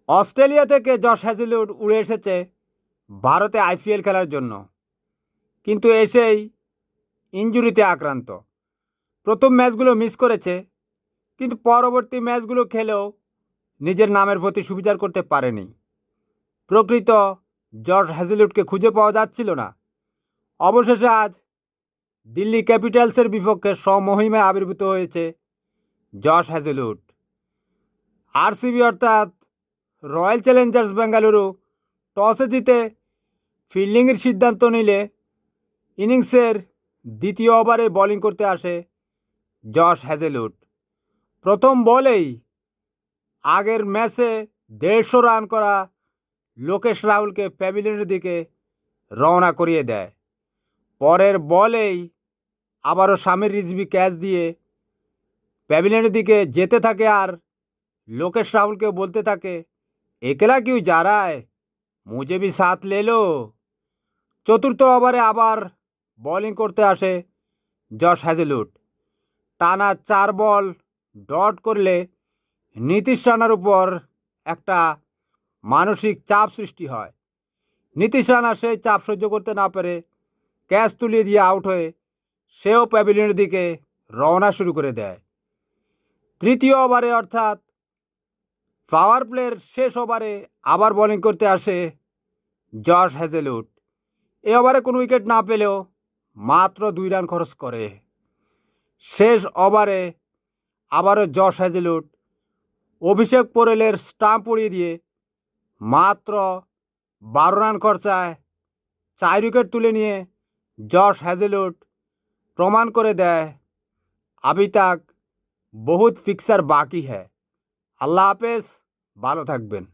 Australia থেকে Josh Hazlewood উড়ে এসেছে ভারতে আইপিএল খেলার জন্য, কিন্তু এসেই ইনজুরিতে আক্রান্ত। প্রথম ম্যাচগুলো মিস করেছে, কিন্তু পরবর্তী ম্যাচগুলো খেলেও নিজের নামের প্রতি সুবিচার করতে পারেনি। প্রকৃত জশ হ্যাজেলউডকে খুঁজে পাওয়া যাচ্ছিল না। অবশেষে আজ দিল্লি ক্যাপিটালসের বিপক্ষে স্বমহিমায় আবির্ভূত হয়েছে জশ হ্যাজেলউড। আরসিবি অর্থাৎ রয়্যাল চ্যালেঞ্জার্স বেঙ্গালুরু টসে জিতে ফিল্ডিংয়ের সিদ্ধান্ত নিলে ইনিংসের দ্বিতীয় ওভারে বোলিং করতে আসে জশ হ্যাজেলউড। প্রথম বলেই আগের ম্যাচে 150 রান করা লোকেশ রাহুলকে প্যাভিলিয়নের দিকে রওনা করিয়ে দেয়। পরের বলেই আবারও শামির রিজভী ক্যাচ দিয়ে প্যাভিলিয়নের দিকে যেতে থাকে, আর লোকেশ রাহুলকে বলতে থাকে, একলা কিউ যা রা হ্যায়, মুঝে ভি সাথ লে লো। চতুর্থ ওভারে আবার বোলিং করতে আসে জশ হ্যাজেলউড। টানা 4 বল ডট করলে নীতিশ রানার উপর একটা মানসিক চাপ সৃষ্টি হয়। নীতিশ রানা সেই চাপ সহ্য করতে না পেরে ক্যাচ তুলিয়ে দিয়ে আউট হয়ে সেও প্যাভিলিয়নের দিকে রওনা শুরু করে দেয়। তৃতীয় ওভারে অর্থাৎ পাওয়ার প্লের শেষ ওভারে আবার বোলিং করতে আসে জশ হ্যাজেলউড। এ ওভারে কোনো উইকেট না পেলেও মাত্র 2 রান খরচ করে। শেষ ওভারে আবারও জশ হ্যাজেলউড অভিষেক পোরেলের স্টাম্প উড়িয়ে দিয়ে মাত্র 12 রান খরচায় 4 উইকেট তুলে নিয়ে জশ হ্যাজেলউড প্রমাণ করে দেয়, अभी तक बहुत फिक्सर बाकी है। আল্লাহ হাফেজ, ভালো থাকবেন।